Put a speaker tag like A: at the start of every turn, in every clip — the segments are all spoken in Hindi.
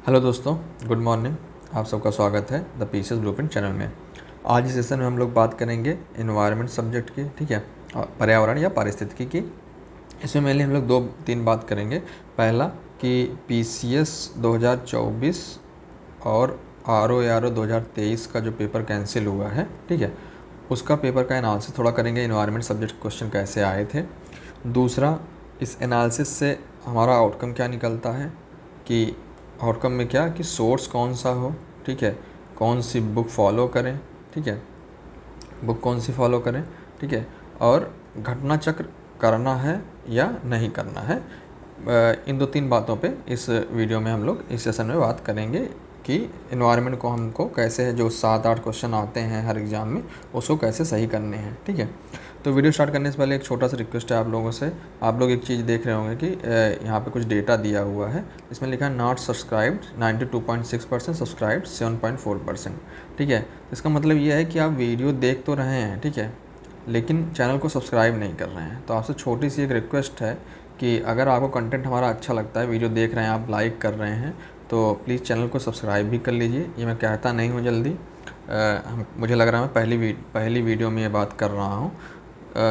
A: हेलो दोस्तों, गुड मॉर्निंग। आप सबका स्वागत है द पीसेस ब्लूप्रिंट चैनल में। आज इस सेशन में हम लोग बात करेंगे एनवायरनमेंट सब्जेक्ट की, ठीक है, पर्यावरण या पारिस्थितिकी की। इसमें मेनली हम लोग दो तीन बात करेंगे। पहला कि पीसीएस 2024 और आरओ 2023 का जो पेपर कैंसिल हुआ है, ठीक है, उसका पेपर का एनालिसिस थोड़ा करेंगे। एनवायरनमेंट सब्जेक्ट क्वेश्चन कैसे आए थे। दूसरा, इस एनालिसिस से हमारा आउटकम क्या निकलता है, कि आउटकम में क्या कि सोर्स कौन सा हो, ठीक है, कौन सी बुक फॉलो करें, ठीक है, बुक कौन सी फॉलो करें, ठीक है, और घटना चक्र करना है या नहीं करना है। इन दो तीन बातों पे इस वीडियो में हम लोग इस सेशन में बात करेंगे कि एनवायरनमेंट को हमको कैसे है, जो 7-8 क्वेश्चन आते हैं हर एग्ज़ाम में, उसको कैसे सही करने हैं, ठीक है। तो वीडियो स्टार्ट करने से पहले एक छोटा सा रिक्वेस्ट है आप लोगों से। आप लोग एक चीज़ देख रहे होंगे कि यहाँ पे कुछ डेटा दिया हुआ है। इसमें लिखा है नॉट सब्सक्राइब्ड 92.6%, सब्सक्राइब्ड 7.4%, ठीक है। इसका मतलब ये है कि आप वीडियो देख तो रहे हैं, ठीक है, लेकिन चैनल को सब्सक्राइब नहीं कर रहे हैं। तो आपसे छोटी सी एक रिक्वेस्ट है कि अगर आपको कंटेंट हमारा अच्छा लगता है, वीडियो देख रहे हैं, आप लाइक कर रहे हैं, तो प्लीज़ चैनल को सब्सक्राइब भी कर लीजिए। ये मैं कहता नहीं हूँ जल्दी, मुझे लग रहा है मैं पहली वीडियो में ये बात कर रहा हूँ।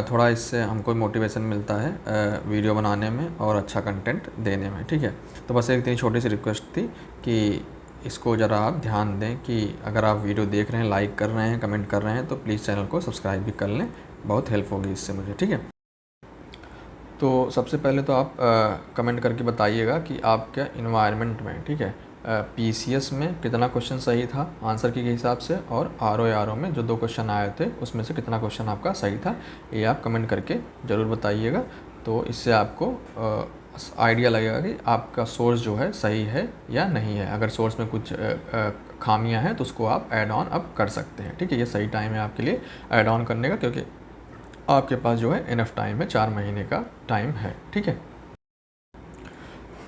A: थोड़ा इससे हमको मोटिवेशन मिलता है वीडियो बनाने में और अच्छा कंटेंट देने में, ठीक है। तो बस एक इतनी छोटी सी रिक्वेस्ट थी कि इसको ज़रा आप ध्यान दें कि अगर आप वीडियो देख रहे हैं, लाइक कर रहे हैं, कमेंट कर रहे हैं, तो प्लीज़ चैनल को सब्सक्राइब भी कर लें। बहुत हेल्प होगी इससे मुझे, ठीक है। तो सबसे पहले तो आप कमेंट करके बताइएगा कि आपका इन्वायरमेंट में, ठीक है, पीसीएस में कितना क्वेश्चन सही था आंसर की के हिसाब से, और आरओ में जो 2 क्वेश्चन आए थे उसमें से कितना क्वेश्चन आपका सही था, ये आप कमेंट करके ज़रूर बताइएगा। तो इससे आपको आइडिया लगेगा कि आपका सोर्स जो है सही है या नहीं है। अगर सोर्स में कुछ खामियां हैं तो उसको आप ऐड ऑन अप कर सकते हैं, ठीक है। ये सही टाइम है आपके लिए ऐड ऑन करने का, क्योंकि आपके पास जो है इनफ टाइम है, 4 महीने का टाइम है, ठीक है।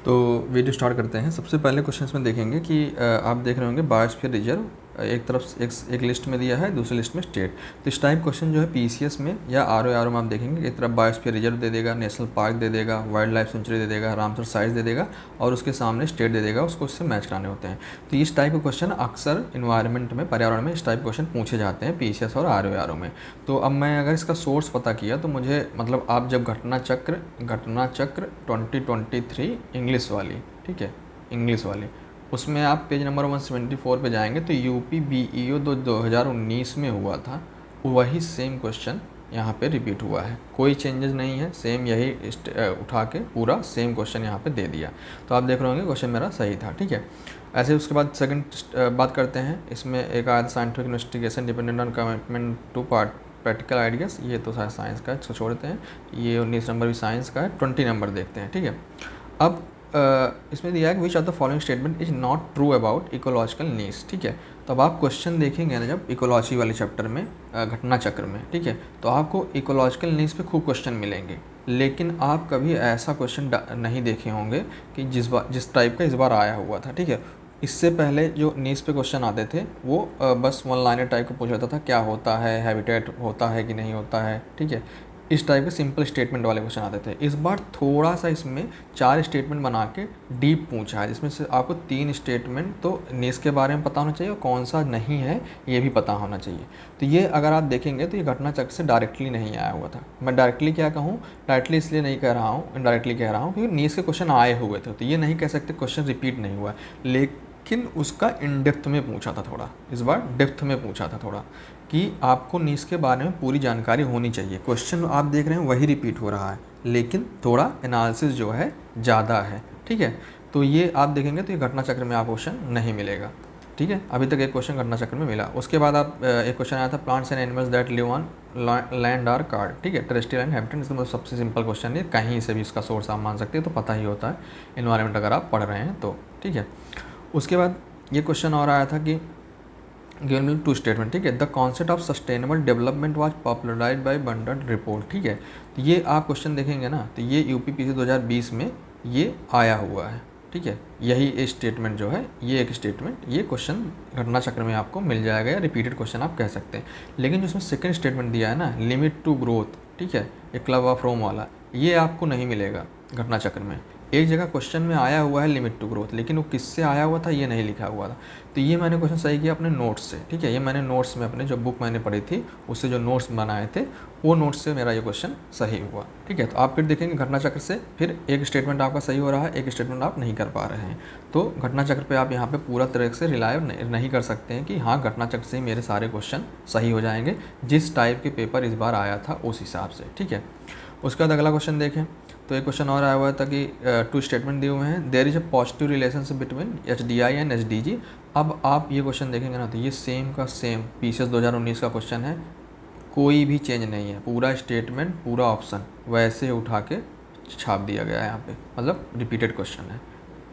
A: तो वीडियो स्टार्ट करते हैं। सबसे पहले क्वेश्चन में देखेंगे कि आप देख रहे होंगे बायोस्फीयर रिजर्व एक तरफ एक लिस्ट में दिया है, दूसरी लिस्ट में स्टेट। तो इस टाइप क्वेश्चन जो है पीसीएस में या आरओ में आप देखेंगे, एक तरफ बायोस्फीयर रिजर्व दे देगा, नेशनल पार्क दे देगा, वाइल्ड लाइफ सेंचुरी दे देगा, रामसर साइट्स दे देगा, और उसके सामने स्टेट दे देगा, उसको उससे मैच कराने होते हैं। तो इस टाइप के क्वेश्चन अक्सर इन्वायरमेंट में, पर्यावरण में इस टाइप क्वेश्चन पूछे जाते हैं पीसीएस और आरओ में। तो अब मैं अगर इसका सोर्स पता किया तो मुझे मतलब आप जब घटना चक्र 2023 इंग्लिश वाली, ठीक है, इंग्लिश वाली, उसमें आप पेज नंबर 174 पे जाएंगे तो यूपी बीईओ 2019 में हुआ था, वही सेम क्वेश्चन यहाँ पे रिपीट हुआ है। कोई चेंजेस नहीं है, सेम यही उठा के पूरा सेम क्वेश्चन यहाँ पे दे दिया। तो आप देख रहे होंगे क्वेश्चन मेरा सही था, ठीक है। ऐसे उसके बाद सेकंड बात करते हैं। इसमें एक आया scientific investigation dependent on commitment to practical ideas, ये तो साइंस का है, इसको छोड़ते हैं। ये 19 नंबर भी साइंस का है। 20 नंबर देखते हैं, ठीक है। अब इसमें दिया है कि which of the following statement is not true about ecological needs, ठीक है। तो अब आप क्वेश्चन देखेंगे ना जब इकोलॉजी वाले चैप्टर में, घटना चक्र में, ठीक है, तो आपको इकोलॉजिकल नीड्स पे खूब क्वेश्चन मिलेंगे, लेकिन आप कभी ऐसा क्वेश्चन नहीं देखे होंगे कि जिस टाइप का इस बार आया हुआ था, ठीक है। इससे पहले जो नीड्स पे क्वेश्चन आते थे वो बस वन लाइनर टाइप का पूछ जाता था, क्या होता है, हैबिटेट होता है कि नहीं होता है, ठीक है। इस टाइप के सिंपल स्टेटमेंट वाले क्वेश्चन आते थे। इस बार थोड़ा सा इसमें 4 स्टेटमेंट बना के डीप पूछा है, जिसमें से आपको 3 स्टेटमेंट तो नीड्स के बारे में पता होना चाहिए और कौन सा नहीं है ये भी पता होना चाहिए। तो ये अगर आप देखेंगे तो ये घटना चक्र से डायरेक्टली नहीं आया हुआ था। मैं डायरेक्टली क्या कहूँ, डायरेक्टली इसलिए नहीं कह रहा हूँ, इनडायरेक्टली कह रहा हूँ, क्योंकि नीड्स के क्वेश्चन आए हुए थे। तो ये नहीं कह सकते क्वेश्चन रिपीट नहीं हुआ, लेकिन उसका इन डेप्थ में पूछा था थोड़ा, इस बार डेप्थ में पूछा था थोड़ा, कि आपको नीड्स के बारे में पूरी जानकारी होनी चाहिए। क्वेश्चन आप देख रहे हैं वही रिपीट हो रहा है, लेकिन थोड़ा एनालिसिस जो है ज़्यादा है, ठीक है। तो ये आप देखेंगे तो ये घटना चक्र में आपको क्वेश्चन नहीं मिलेगा, ठीक है। अभी तक एक क्वेश्चन घटना चक्र में मिला। उसके बाद आप एक क्वेश्चन आया था plants and animals that live on land are called, ठीक है, टेरेस्ट्रियल एंड हैबिटेट। इसमें सबसे सिंपल क्वेश्चन है, कहीं से भी इसका सोर्स आप मान सकते हैं, तो पता ही होता है इन्वायरमेंट अगर आप पढ़ रहे हैं तो, ठीक है। उसके बाद ये क्वेश्चन और आया था कि गिवन में 2 स्टेटमेंट, ठीक है, the concept of sustainable development was popularised by Brundtland report, ठीक है। तो ये आप क्वेश्चन देखेंगे ना, तो ये यूपीपीसी 2020 में ये आया हुआ है, ठीक है। यही स्टेटमेंट जो है, ये एक स्टेटमेंट, ये क्वेश्चन घटना चक्र में आपको मिल जाएगा, या रिपीटेड क्वेश्चन आप कह सकते हैं। लेकिन जो इसमें सेकेंड स्टेटमेंट दिया है ना, लिमिट टू ग्रोथ, ठीक है, ये क्लब ऑफ रोम वाला, ये आपको नहीं मिलेगा घटना चक्र में। एक जगह क्वेश्चन में आया हुआ है लिमिट टू ग्रोथ, लेकिन वो किससे आया हुआ था ये नहीं लिखा हुआ था। तो ये मैंने क्वेश्चन सही किया अपने नोट्स से, ठीक है। ये मैंने नोट्स में अपने जो बुक मैंने पढ़ी थी उससे जो नोट्स बनाए थे वो नोट्स से मेरा ये क्वेश्चन सही हुआ, ठीक है। तो आप फिर देखेंगे घटना चक्र से फिर एक स्टेटमेंट आपका सही हो रहा है, एक स्टेटमेंट आप नहीं कर पा रहे हैं। तो घटना चक्र पे आप यहाँ पे पूरा तरह से रिलाय नहीं कर सकते हैं कि हाँ घटना चक्र से ही मेरे सारे क्वेश्चन सही हो जाएंगे, जिस टाइप के पेपर इस बार आया था उस हिसाब से, ठीक है। उसके बाद अगला क्वेश्चन देखें तो एक क्वेश्चन और आया हुआ था कि टू स्टेटमेंट दिए हुए हैं, there is a positive relationship between HDI and SDG। अब आप ये क्वेश्चन देखेंगे ना तो ये सेम का सेम PCS 2019 का क्वेश्चन है, कोई भी चेंज नहीं है, पूरा स्टेटमेंट पूरा ऑप्शन वैसे उठा के छाप दिया गया है यहाँ पे, मतलब रिपीटेड क्वेश्चन है।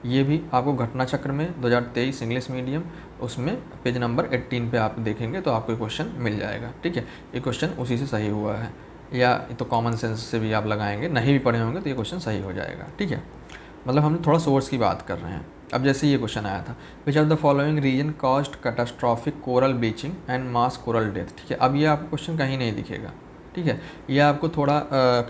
A: ये भी आपको घटना चक्र में 2023 इंग्लिश मीडियम उसमें पेज नंबर 18 पे आप देखेंगे तो आपको क्वेश्चन मिल जाएगा, ठीक है। ये क्वेश्चन उसी से सही हुआ है, या तो कॉमन सेंस से भी आप लगाएंगे, नहीं भी पढ़े होंगे तो ये क्वेश्चन सही हो जाएगा, ठीक है। मतलब हम थोड़ा सोर्स की बात कर रहे हैं। अब जैसे ये क्वेश्चन आया था, which are the following reason caused catastrophic coral bleaching and mass coral death, ठीक है। अब ये आपको क्वेश्चन कहीं नहीं दिखेगा, ठीक है। ये आपको थोड़ा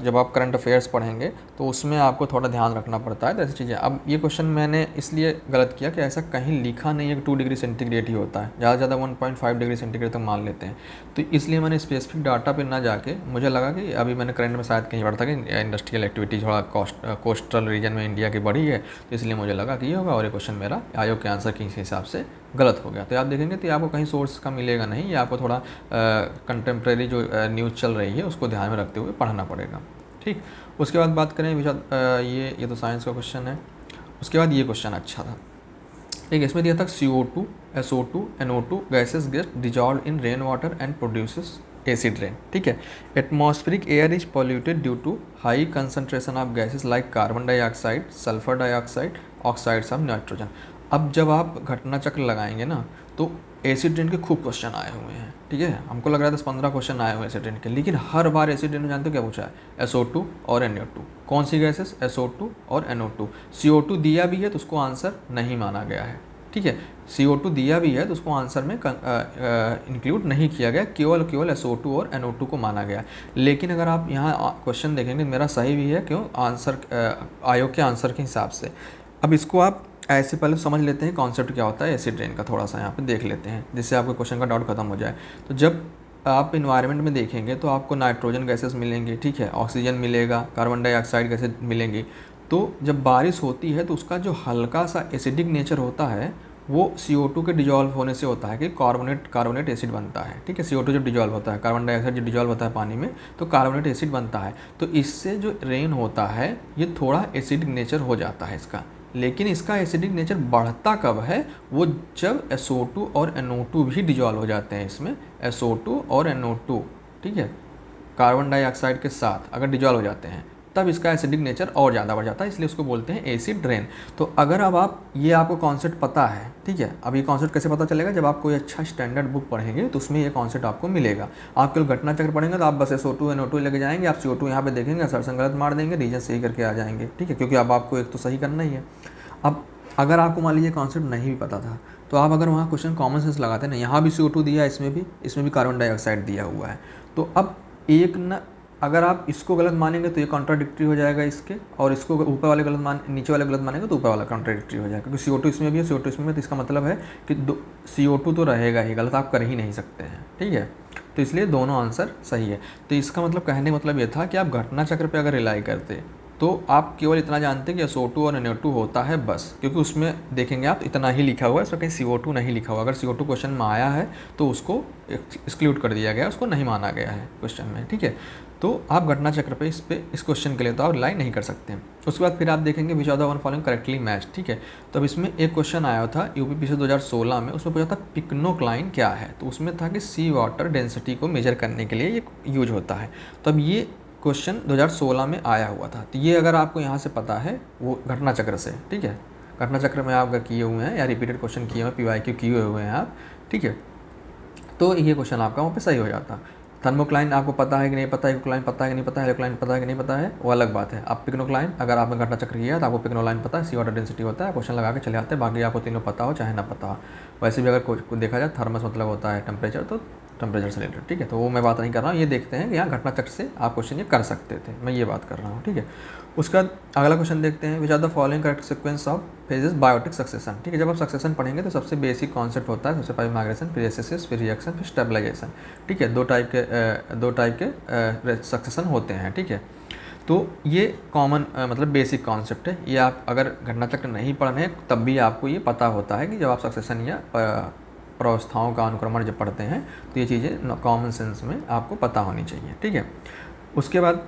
A: जब आप करंट अफेयर्स पढ़ेंगे तो उसमें आपको थोड़ा ध्यान रखना पड़ता है, तो ऐसी चीज़ें। अब ये क्वेश्चन मैंने इसलिए गलत किया कि ऐसा कहीं लिखा नहीं है कि 2 डिग्री सेंटीग्रेड ही होता है, ज़्यादा से ज़्यादा 1.5 डिग्री सेंटीग्रेड तक मान लेते हैं। तो इसलिए मैंने स्पेसिफिक डाटा पे ना जाके, मुझे लगा कि अभी मैंने करंट में शायद कहीं पढ़ा था कि इंडस्ट्रियल एक्टिविटी थोड़ा कोस्टल रीजन में इंडिया की बढ़ी है, तो इसलिए मुझे लगा कि ये होगा, और ये क्वेश्चन मेरा आयोग के आंसर के हिसाब से गलत हो गया। तो आप देखेंगे तो आपको कहीं सोर्स का मिलेगा नहीं, ये आपको थोड़ा कंटेम्प्रेरी जो न्यूज़ चल रही है उसको ध्यान में रखते हुए पढ़ना पड़ेगा, ठीक। उसके बाद बात करें ये तो साइंस का क्वेश्चन है। उसके बाद ये क्वेश्चन अच्छा था, ठीक है। इसमें दिया था CO2, SO2, NO2 gases get dissolve in rain water and produces acid rain, ठीक है। Atmospheric air is polluted due to high concentration of gases like carbon dioxide, sulphur dioxide, oxides of nitrogen. अब जब आप घटना चक्र लगाएंगे ना तो एसिड रेन के खूब क्वेश्चन आए हुए हैं, ठीक है। हमको लग रहा है 10-15 क्वेश्चन आए हुए हैं एसिड रेन के, लेकिन हर बार एसिड रेन में जानते हो क्या पूछा है? SO2 और NO2। कौन सी गैसेस? SO2 और NO2। CO2 दिया भी है तो उसको आंसर नहीं माना गया है, ठीक है। CO2 दिया भी है तो उसको आंसर में इंक्लूड नहीं किया गया, केवल SO2 और NO2 को माना गया। लेकिन अगर आप यहाँ क्वेश्चन देखेंगे मेरा सही भी है, क्यों? आंसर आयोग के आंसर के हिसाब से। अब इसको आप ऐसे पहले समझ लेते हैं कॉन्सेप्ट क्या होता है एसिड रेन का, थोड़ा सा यहाँ पे देख लेते हैं जिससे आपको क्वेश्चन का डाउट खत्म हो जाए। तो जब आप इन्वायरमेंट में देखेंगे तो आपको नाइट्रोजन गैसेस मिलेंगे, ठीक है, ऑक्सीजन मिलेगा, कार्बन डाइऑक्साइड गैसेस मिलेंगी। तो जब बारिश होती है तो उसका जो हल्का सा एसिडिक नेचर होता है वो CO2 के डिजॉल्व होने से होता है कि कार्बोनेट एसिड बनता है, ठीक है। CO2 जब डिजॉल्व होता है, कार्बन डाइऑक्साइड जब डिजॉल्व होता है पानी में तो कार्बोनेट एसिड बनता है। तो इससे जो रेन होता है ये थोड़ा एसिडिक नेचर हो जाता है इसका। लेकिन इसका एसिडिक नेचर बढ़ता कब है? वो जब SO2 और NO2 भी डिजॉल्व हो जाते हैं इसमें, SO2 और NO2, ठीक है, कार्बन डाइऑक्साइड के साथ अगर डिजॉल्व हो जाते हैं तब इसका एसिडिक नेचर और ज़्यादा बढ़ जाता है, इसलिए उसको बोलते हैं एसिड रेन। तो अगर अब आपको कॉन्सेप्ट पता है, ठीक है। अब ये कॉन्सेप्ट कैसे पता चलेगा? जब आप कोई अच्छा स्टैंडर्ड बुक पढ़ेंगे तो उसमें ये कॉन्सेप्ट आपको मिलेगा। आप केवल घटना चक्र पढ़ेंगे तो आप बस SO2 NO2 लेके जाएंगे, आप CO2 यहाँ पे देखेंगे, असर गलत मार देंगे, रीजन सही करके आ जाएंगे, ठीक है, क्योंकि अब आपको एक तो सही करना ही है। अब अगर आपको मान लीजिए कॉन्सेप्ट नहीं भी पता था तो आप अगर वहाँ क्वेश्चन कॉमन सेंस लगाते हैं ना, यहाँ भी CO2 दिया है, इसमें भी कार्बन डाइऑक्साइड दिया हुआ है, तो अब अगर आप इसको गलत मानेंगे तो ये कॉन्ट्राडिक्टरी हो जाएगा इसके, और इसको ऊपर वाले नीचे वाले गलत मानेंगे तो ऊपर वाला कॉन्ट्राडिक्टरी हो जाएगा, क्योंकि CO2 इसमें भी है, CO2 इसमें भी है, तो इसका मतलब है कि CO2 तो रहेगा ही, गलत आप कर ही नहीं सकते हैं, ठीक है। तो इसलिए दोनों आंसर सही है। तो इसका मतलब कहने का मतलब ये था कि आप घटना चक्र पे अगर रिलाई करते तो आप केवल इतना जानते हैं कि SO2 और NO2 होता है बस, क्योंकि उसमें देखेंगे आप इतना ही लिखा हुआ है, इसमें कहीं CO2 नहीं लिखा हुआ। अगर CO2 क्वेश्चन में आया है तो उसको एक्सक्लूड कर दिया गया, उसको नहीं माना गया है क्वेश्चन में, ठीक है। तो आप घटना चक्र पे इस क्वेश्चन के लिए तो आप रिलाई नहीं कर सकते हैं। उसके बाद फिर आप देखेंगे which of the one following correctly match, ठीक है। तो अब इसमें एक क्वेश्चन आया था UPPSC 2016 में, उसमें पूछा था पिक्नोक्लाइन क्या है, तो उसमें था कि सी वाटर डेंसिटी को मेजर करने के लिए ये यूज होता है। तो अब ये क्वेश्चन 2016 में आया हुआ था, तो ये अगर आपको यहाँ से पता है वो घटना चक्र से, ठीक है, घटना चक्र में आप अगर किए हुए हैं या रिपीटेड क्वेश्चन किए हुए PYQ किए हुए हैं आप, ठीक है, तो ये क्वेश्चन आपका वहाँ पे सही हो जाता। थर्मोक्लाइन आपको पता है कि नहीं पता है, इकोक्लाइन पता है कि नहीं पता है, हेलोक्लाइन पता है कि नहीं पता है, वो अलग बात है। आप पिक्नोक्लाइन अगर आपने घटना चक्र किया तो आपको पिक्नोक्लाइन पता है, सी वाटर डेंसिटी होता है, क्वेश्चन लगा के चले आते हैं, बाकी आपको तीनों पता हो चाहे ना पता हो। वैसे भी अगर देखा जाए थर्मस मतलब होता है टेम्परेचर, तो टेम्परेचर से रिलेटेड, ठीक है। तो वो मैं बात नहीं कर रहा हूँ, ये देखते हैं कि यहाँ घटना चक्र से आप क्वेश्चन ये कर सकते थे, मैं ये बात कर रहा हूँ, ठीक है। उसके बाद अगला क्वेश्चन देखते हैं, which are the following correct sequence of phases biotic succession, ठीक है। जब आप सक्सेशन पढ़ेंगे तो सबसे बेसिक कॉन्सेप्ट होता है, सबसे पहले माइग्रेशन, फिर एसिस, फिर रिएक्शन, फिर स्टेबलाइजेशन, ठीक है। दो टाइप के सक्सेशन होते हैं, ठीक है। तो ये कॉमन मतलब बेसिक कॉन्सेप्ट है, ये आप अगर घटना चक्र नहीं पढ़ रहे हैं तब भी आपको ये पता होता है कि जब आप सक्सेशन या प्रावस्थाओं का अनुक्रमण जब पढ़ते हैं तो ये चीज़ें कॉमन सेंस में आपको पता होनी चाहिए, ठीक है। उसके बाद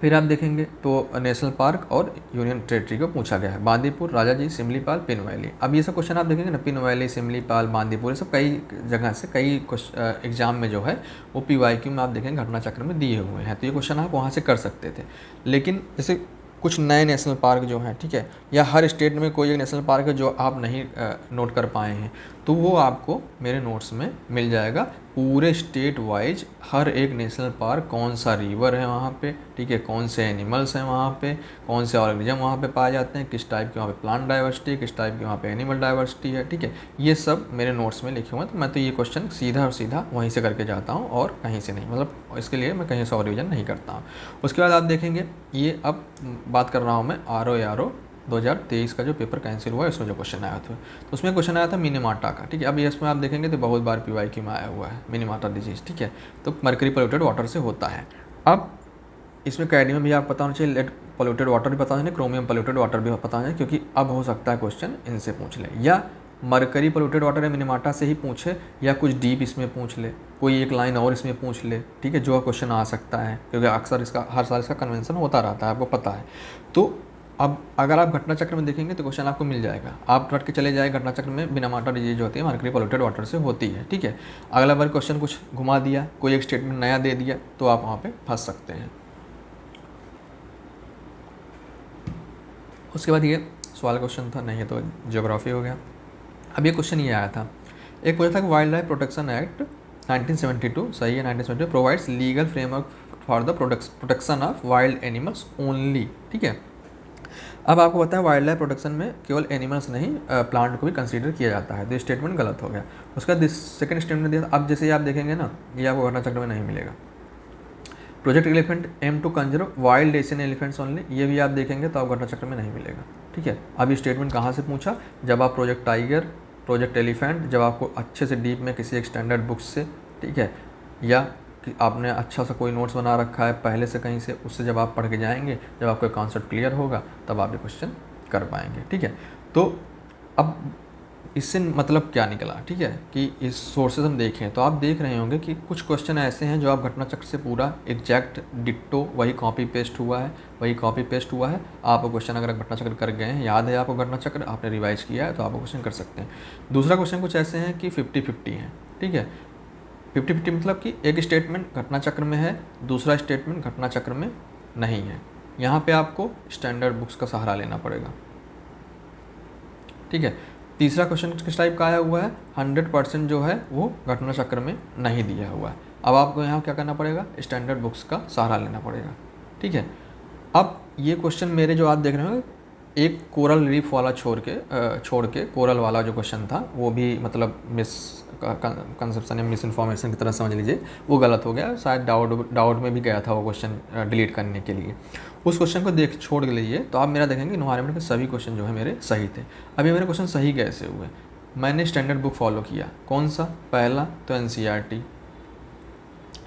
A: फिर आप देखेंगे तो नेशनल पार्क और यूनियन टेरिटरी को पूछा गया है, बांदीपुर, राजाजी, सिमलीपाल, पिन वैली। अब ये सब क्वेश्चन आप देखेंगे ना, पिन वैली, सिमलीपाल, बांदीपुर, ये सब कई जगह से कई एग्जाम में जो है वो PYQ में आप देखेंगे घटना चक्र में दिए हुए हैं, तो ये क्वेश्चन आप वहाँ से कर सकते थे। लेकिन जैसे कुछ नए नेशनल पार्क जो हैं, ठीक है, या हर स्टेट में कोई एक नेशनल पार्क है जो आप नहीं नोट कर पाए हैं, तो वो आपको मेरे नोट्स में मिल जाएगा। पूरे स्टेट वाइज हर एक नेशनल पार्क, कौन सा रिवर है वहाँ पे, ठीक है, कौन से एनिमल्स हैं वहाँ पे, कौन से ऑर्गेनिज्म वहाँ पे पाए जाते हैं, किस टाइप की वहाँ पे प्लांट डाइवर्सिटी है, किस टाइप की वहाँ पे एनिमल डाइवर्सिटी है, ठीक है, ये सब मेरे नोट्स में लिखे हुए हैं। तो मैं तो ये क्वेश्चन सीधा और सीधा वहीं से करके जाता हूँ और कहीं से नहीं, मतलब इसके लिए मैं कहीं से और रिविजन नहीं करता हूँ। उसके बाद आप देखेंगे ये अब बात कर रहा हूँ मैं RO 2023 का जो पेपर कैंसिल हुआ है, उसमें जो क्वेश्चन आया था, तो उसमें क्वेश्चन आया था मिनीमाटा का, ठीक है। अब इसमें आप देखेंगे तो बहुत बार PYQ में आया हुआ है मिनीमाटा डिजीज़, ठीक है। तो मर्करी पोल्यूटेड वाटर से होता है। अब इसमें कैडमियम भी आपको पता होना चाहिए, लेड पोल्यूटेड वाटर भी पता होना चाहिए, क्रोमियम पोल्यूटेड वाटर भी पता होना चाहिए, क्योंकि अब हो सकता है क्वेश्चन इनसे पूछ ले, या मरकरी पोल्यूटेड वाटर है मिनीमाटा से ही पूछे, या कुछ डीप इसमें पूछ ले, कोई एक लाइन और इसमें पूछ ले, ठीक है, जो क्वेश्चन आ सकता है, क्योंकि अक्सर इसका हर साल इसका कन्वेंशन होता रहता है, आपको पता है। तो अब अगर आप घटना चक्र में देखेंगे तो क्वेश्चन आपको मिल जाएगा, आप रट के चले जाए घटना चक्र में मिनीमाटा डिजीज होती है, मरकरी पोल्यूटेड वाटर से होती है, ठीक है। अगला बार क्वेश्चन कुछ घुमा दिया, कोई एक स्टेटमेंट नया दे दिया, तो आप वहाँ पे फंस सकते हैं। उसके बाद ये सवाल क्वेश्चन था, नहीं है तो ज्योग्राफी हो गया। अब ये क्वेश्चन ये आया था, एक पूछा था कि वाइल्ड लाइफ प्रोटेक्शन एक्ट 1972, सही है, 1972 provides legal framework for the protection of wild animals only, ठीक है। अब आपको पता है वाइल्ड लाइफ प्रोटेक्शन में केवल एनिमल्स नहीं प्लांट को भी कंसीडर किया जाता है, तो स्टेटमेंट गलत हो गया। उसका सेकंड स्टेटमेंट दिया, अब जैसे आप देखेंगे ना, ये आपको घटना चक्र में नहीं मिलेगा। Project elephant aim to conserve wild Asian elephants only, ये भी आप देखेंगे तो आप घटना चक्र में नहीं मिलेगा, ठीक है। अब ये स्टेटमेंट कहाँ से पूछा, जब आप प्रोजेक्ट टाइगर, प्रोजेक्ट एलिफेंट, जब आपको अच्छे से डीप में किसी एक स्टैंडर्ड बुक से, ठीक है, या कि आपने अच्छा सा कोई नोट्स बना रखा है पहले से कहीं से, उससे जब आप पढ़ के जाएंगे, जब आपको कॉन्सेप्ट क्लियर होगा तब आप ये क्वेश्चन कर पाएंगे, ठीक है। तो अब इससे मतलब क्या निकला, ठीक है, कि इस सोर्सेज हम देखें तो आप देख रहे होंगे कि कुछ क्वेश्चन ऐसे हैं जो आप घटना चक्र से पूरा एग्जैक्ट डिट्टो वही कॉपी पेस्ट हुआ है, आप क्वेश्चन अगर घटना चक्र कर गए हैं, याद है आपको घटना चक्र, आपने रिवाइज किया है, तो आप क्वेश्चन कर सकते हैं। दूसरा क्वेश्चन कुछ ऐसे हैं कि 50-50 हैं, ठीक है। 50-50 मतलब कि एक स्टेटमेंट घटना चक्र में है, दूसरा स्टेटमेंट घटना चक्र में नहीं है, यहाँ पे आपको स्टैंडर्ड बुक्स का सहारा लेना पड़ेगा, ठीक है। तीसरा क्वेश्चन किस टाइप का आया हुआ है, 100% जो है वो घटना चक्र में नहीं दिया हुआ है। अब आपको यहाँ क्या करना पड़ेगा, स्टैंडर्ड बुक्स का सहारा लेना पड़ेगा, ठीक है। अब ये क्वेश्चन मेरे जो आप देख रहे हो, एक कोरल रीफ वाला छोड़ के कोरल वाला जो क्वेश्चन था वो भी मतलब मिस कंसेप्शन या मिस इन्फॉर्मेशन की तरह समझ लीजिए, वो गलत हो गया, शायद डाउट में भी गया था वो क्वेश्चन डिलीट करने के लिए। उस क्वेश्चन को छोड़ के लीजिए, तो आप मेरा देखेंगे इन्वायरमेंट के सभी क्वेश्चन जो है मेरे सही थे। अभी मेरे क्वेश्चन सही कैसे हुए, मैंने स्टैंडर्ड बुक फॉलो किया, कौन सा, पहला तो NCERT,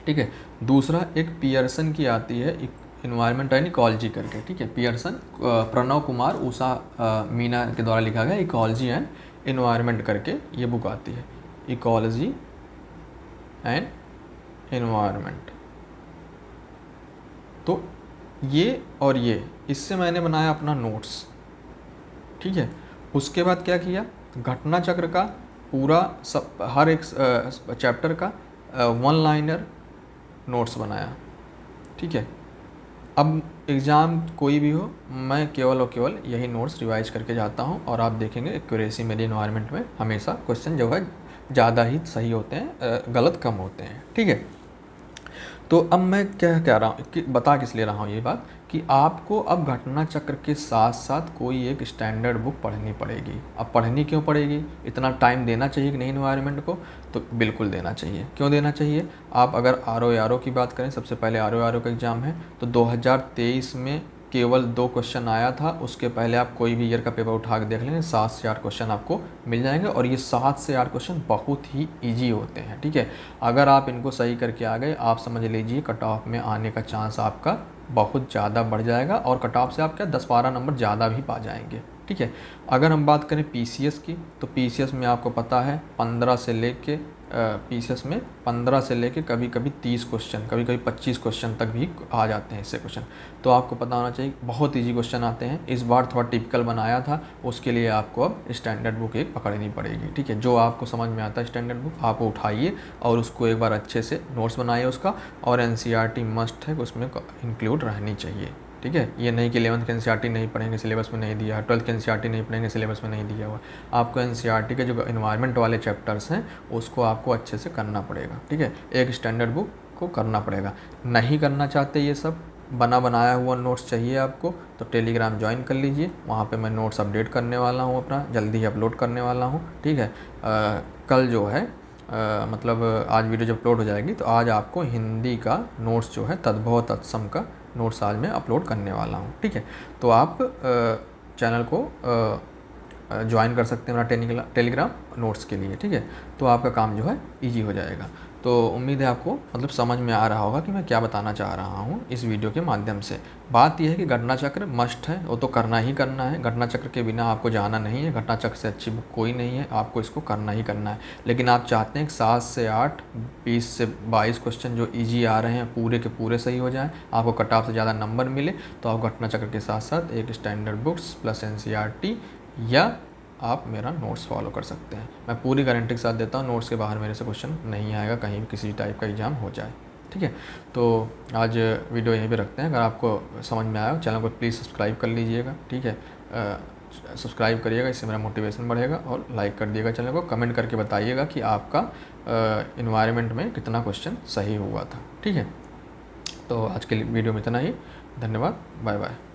A: ठीक है। दूसरा एक पियर्सन की आती है इन्वायरमेंट एंड इकोलॉजी करके, ठीक है, पियर्सन, प्रणव कुमार उषा मीना के द्वारा लिखा गया इकोलॉजी एंड इन्वायरमेंट करके ये बुक आती है, इकोलॉजी एंड इन्वायरमेंट। तो ये और ये, इससे मैंने बनाया अपना नोट्स, ठीक है। उसके बाद क्या किया, घटना चक्र का पूरा सब हर एक चैप्टर का 1 लाइनर नोट्स बनाया, ठीक है। अब एग्ज़ाम कोई भी हो, मैं केवल और केवल यही नोट्स रिवाइज करके जाता हूँ, और आप देखेंगे एक्यूरेसी मेरी इन्वायरमेंट में हमेशा क्वेश्चन जो है ज़्यादा ही सही होते हैं, गलत कम होते हैं, ठीक है। तो अब मैं क्या कह रहा हूँ कि बता किस ले रहा हूँ ये बात, कि आपको अब घटना चक्र के साथ साथ कोई एक स्टैंडर्ड बुक पढ़नी पड़ेगी। अब पढ़नी क्यों पड़ेगी, इतना टाइम देना चाहिए कि नहीं एनवायरनमेंट को, तो बिल्कुल देना चाहिए। क्यों देना चाहिए, आप अगर RO की बात करें, सबसे पहले RO का एग्ज़ाम है, तो 2023 में केवल 2 क्वेश्चन आया था। उसके पहले आप कोई भी ईयर का पेपर उठा के देख लेंगे, 7 से 8 क्वेश्चन आपको मिल जाएंगे, और ये 7 से 8 क्वेश्चन बहुत ही ईजी होते हैं, ठीक है। अगर आप इनको सही करके आ गए, आप समझ लीजिए कट ऑफ में आने का चांस आपका बहुत ज़्यादा बढ़ जाएगा, और कट ऑफ से आप क्या 10-12 नंबर ज़्यादा भी पा जाएंगे, ठीक है। अगर हम बात करें PCS की, तो PCS में आपको पता है 15 से लेके PCS में 15 से लेके कभी कभी 30 क्वेश्चन, कभी कभी 25 क्वेश्चन तक भी आ जाते हैं इससे क्वेश्चन। तो आपको पता होना चाहिए बहुत इजी क्वेश्चन आते हैं। इस बार थोड़ा टिपिकल बनाया था, उसके लिए आपको अब स्टैंडर्ड बुक एक पकड़नी पड़ेगी, ठीक है। जो आपको समझ में आता है स्टैंडर्ड बुक आप उठाइए और उसको एक बार अच्छे से नोट्स बनाइए उसका, और NCERT मस्ट है, उसमें इंक्लूड रहनी चाहिए, ठीक है। ये नहीं कि 11th के NCERT नहीं पढ़ेंगे, सिलेबस में नहीं दिया है, 12th के NCERT नहीं पढ़ेंगे, सिलेबस में नहीं दिया हुआ। आपको NCERT के जो एनवायरनमेंट वाले चैप्टर्स हैं उसको आपको अच्छे से करना पड़ेगा, ठीक है। एक स्टैंडर्ड बुक को करना पड़ेगा। नहीं करना चाहते ये सब, बना बनाया हुआ नोट्स चाहिए आपको, तो टेलीग्राम ज्वाइन कर लीजिए, वहाँ पे मैं नोट्स अपडेट करने वाला हूँ, अपना जल्दी ही अपलोड करने वाला हूँ, ठीक है। कल जो है मतलब आज वीडियो जब अपलोड हो जाएगी तो आज आपको हिंदी का नोट्स जो है तद्भव तत्सम का नोट्स आज मैं अपलोड करने वाला हूँ, ठीक है। तो आप चैनल को ज्वाइन कर सकते हैं मेरा टेलीग्राम नोट्स के लिए, ठीक है। तो आपका काम जो है ईजी हो जाएगा। तो उम्मीद है आपको मतलब समझ में आ रहा होगा कि मैं क्या बताना चाह रहा हूँ इस वीडियो के माध्यम से। बात यह है कि घटना चक्र मस्ट है, वो तो करना ही करना है। घटना चक्र के बिना आपको जाना नहीं है, घटना चक्र से अच्छी बुक कोई नहीं है, आपको इसको करना ही करना है। लेकिन आप चाहते हैं कि 7 से 8, 20 से 22 क्वेश्चन जो ईजी आ रहे हैं पूरे के पूरे सही हो जाएँ, आपको कट ऑफ से ज़्यादा नंबर मिले, तो आप घटना चक्र के साथ साथ एक स्टैंडर्ड बुक्स प्लस NCERT या आप मेरा नोट्स फॉलो कर सकते हैं। मैं पूरी गारंटी के साथ देता हूँ, नोट्स के बाहर मेरे से क्वेश्चन नहीं आएगा कहीं भी किसी टाइप का एग्ज़ाम हो जाए, ठीक है। तो आज वीडियो यहीं पे रखते हैं। अगर आपको समझ में आया चैनल को प्लीज़ सब्सक्राइब कर लीजिएगा, ठीक है। सब्सक्राइब करिएगा, इससे मेरा मोटिवेशन बढ़ेगा, और लाइक कर दिएगा चैनल को। कमेंट करके बताइएगा कि आपका इन्वायरमेंट में कितना क्वेश्चन सही हुआ था, ठीक है। तो आज के वीडियो में इतना ही। धन्यवाद, बाय बाय।